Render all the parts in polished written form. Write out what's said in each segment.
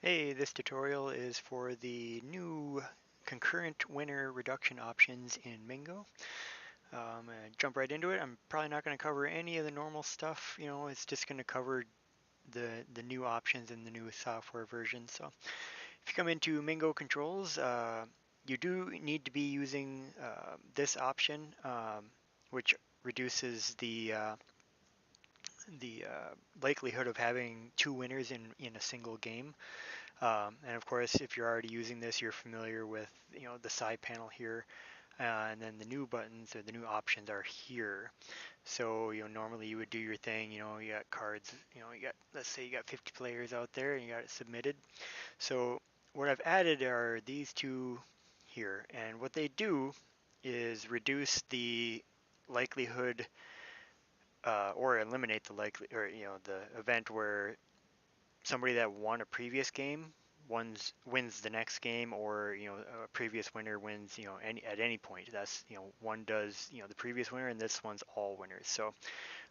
Hey, this tutorial is for the new concurrent winner reduction options in Mingo. I'm going to jump right into it. I'm probably not going to cover any of the normal stuff, it's just going to cover the new options in the new software version. So if you come into Mingo controls, you do need to be using this option, which reduces the likelihood of having two winners in a single game. And of course, if you're already using this, you're familiar with the side panel here, and then the new buttons or the new options are here. So normally you would do your thing. You got cards. You got, let's say you got 50 players out there and you got it submitted. So what I've added are these two here, and what they do is reduce the likelihood or eliminate the likely or the event where somebody that won a previous game wins the next game, or a previous winner wins at any point. That's one does the previous winner, and this one's all winners. So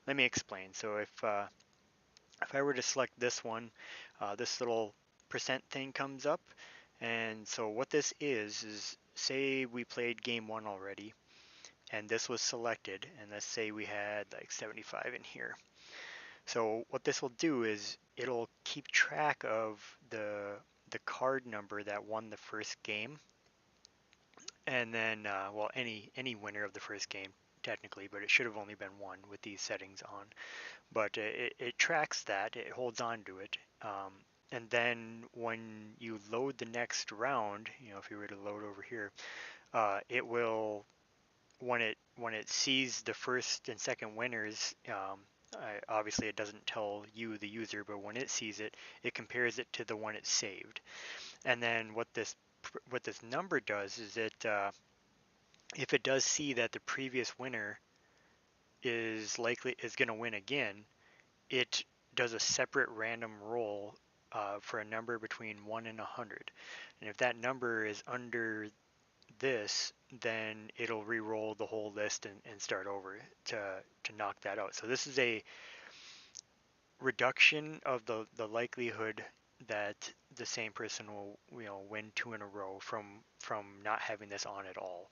let me explain. So if I were to select this one, this little percent thing comes up, and so what this is say we played game one already and this was selected, and let's say we had like 75 in here. So what this will do is it'll keep track of the card number that won the first game, and then well, any winner of the first game technically, but it should have only been one with these settings on. But it tracks that, it holds on to it, and then when you load the next round, if you were to load over here, it will when it sees the first and second winners, obviously it doesn't tell you, the user, but when it sees it, it compares it to the one it saved. And then what this number does is if it does see that the previous winner is going to win again, it does a separate random roll for a number between 1 and 100. And if that number is under this, then it'll re-roll the whole list and start over to knock that out. So this is a reduction of the likelihood that the same person will win two in a row from not having this on at all.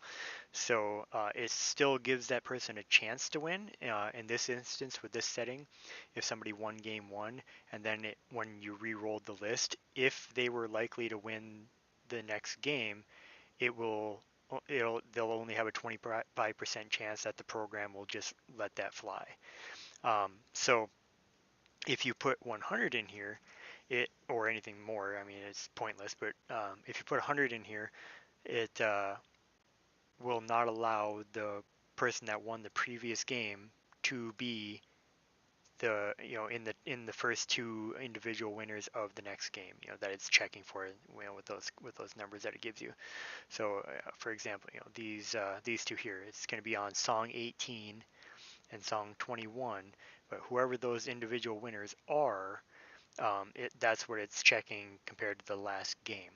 So it still gives that person a chance to win. In this instance, with this setting, if somebody won game one, and then when you re-rolled the list, if they were likely to win the next game, they'll only have a 25% chance that the program will just let that fly. So if you put 100 in here, or anything more, I mean it's pointless. But if you put 100 in here, it will not allow the person that won the previous game to be in the first two individual winners of the next game, that it's checking for, with those numbers that it gives you. So for example, these two here, it's going to be on song 18 and song 21, but whoever those individual winners are, that's what it's checking compared to the last game.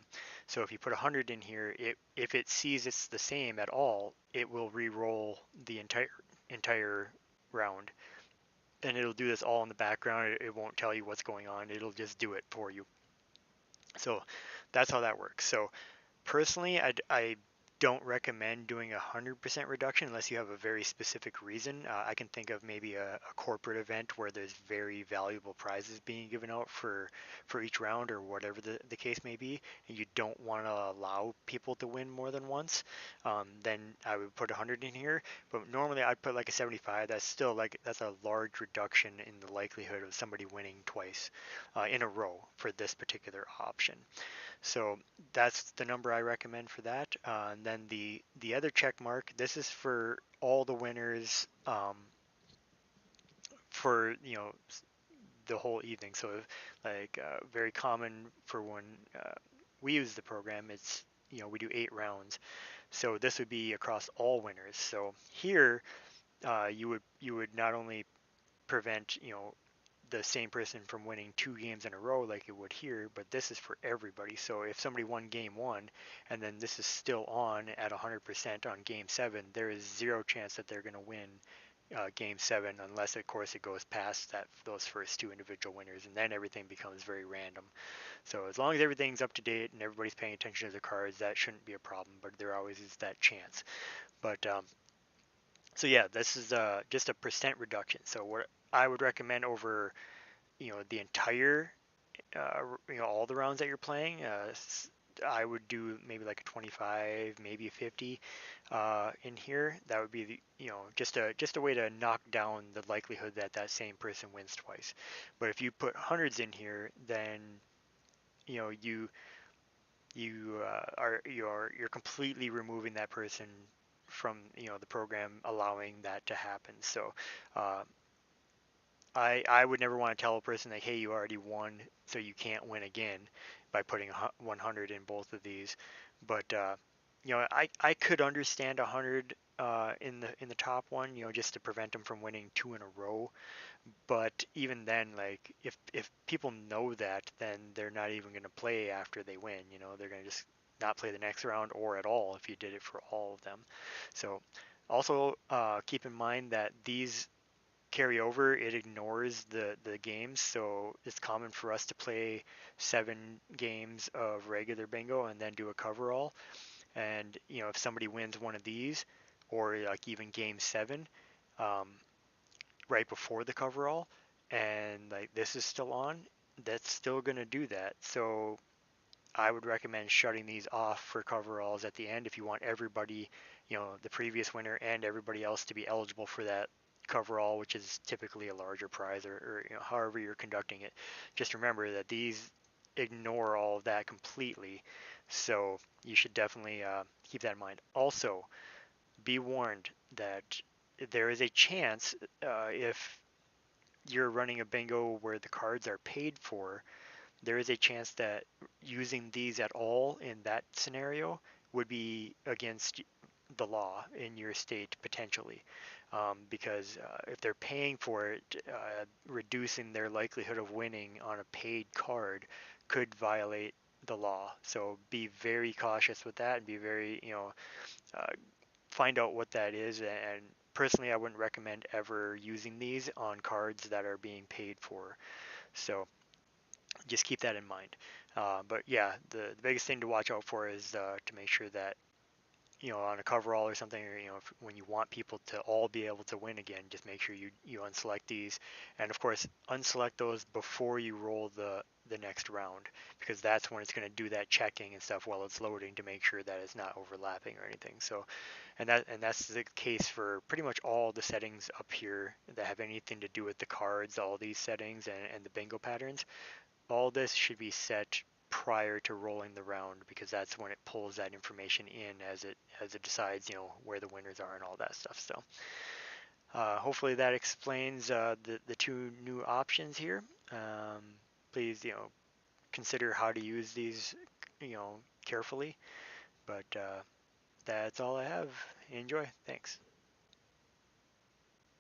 So if you put 100 in here, if it sees it's the same at all, it will re-roll the entire round, and it'll do this all in the background. It won't tell you what's going on. It'll just do it for you. So that's how that works. So personally, I don't recommend doing 100% reduction unless you have a very specific reason. I can think of maybe a corporate event where there's very valuable prizes being given out for each round, or whatever the case may be, and you don't want to allow people to win more than once. Then I would put 100 in here. But normally I'd put like a 75. That's a large reduction in the likelihood of somebody winning twice in a row for this particular option. So that's the number I recommend for that. And then the other check mark, this is for all the winners, for the whole evening. So like very common for when we use the program, it's we do 8 rounds. So this would be across all winners. So here you would not only prevent the same person from winning 2 games in a row like it would here, but this is for everybody. So if somebody won game one and then this is still on at 100% on game 7, there is zero chance that they're going to win game 7, unless of course it goes past those first two individual winners, and then everything becomes very random. So as long as everything's up to date and everybody's paying attention to the cards, that shouldn't be a problem. But there always is that chance. But so yeah, this is just a percent reduction. So what I would recommend over the entire all the rounds that you're playing, I would do maybe like a 25, maybe a 50 in here. That would be just a way to knock down the likelihood that that same person wins twice. But if you put hundreds in here, then you're completely removing that person from the program, allowing that to happen. So uh, I would never want to tell a person like, hey, you already won, so you can't win again by putting 100 in both of these. But I could understand 100 in the top one, just to prevent them from winning two in a row. But even then, like if people know that, then they're not even going to play after they win. They're going to just not play the next round or at all if you did it for all of them. So also keep in mind that these carry over. It ignores the games, so it's common for us to play 7 games of regular bingo and then do a coverall. And if somebody wins one of these, or like even game 7, um, right before the coverall, and like this is still on, that's still going to do that. So I would recommend shutting these off for coveralls at the end if you want everybody, the previous winner and everybody else to be eligible for that coverall, which is typically a larger prize, or however you're conducting it. Just remember that these ignore all of that completely, so you should definitely keep that in mind. Also, be warned that there is a chance, if you're running a bingo where the cards are paid for, there is a chance that using these at all in that scenario would be against the law in your state potentially, because if they're paying for it, reducing their likelihood of winning on a paid card could violate the law. So be very cautious with that, and be very, uh, find out what that is. And personally, I wouldn't recommend ever using these on cards that are being paid for. So just keep that in mind. But yeah, the biggest thing to watch out for is to make sure that on a coverall or something, or when you want people to all be able to win again, just make sure you unselect these, and of course unselect those before you roll the next round, because that's when it's going to do that checking and stuff while it's loading to make sure that it's not overlapping or anything. So, and that's the case for pretty much all the settings up here that have anything to do with the cards, all these settings and the bingo patterns. All this should be set prior to rolling the round, because that's when it pulls that information in as it decides where the winners are and all that stuff. So hopefully that explains the two new options here. Um, Please consider how to use these you know carefully. But that's all I have. Enjoy. Thanks.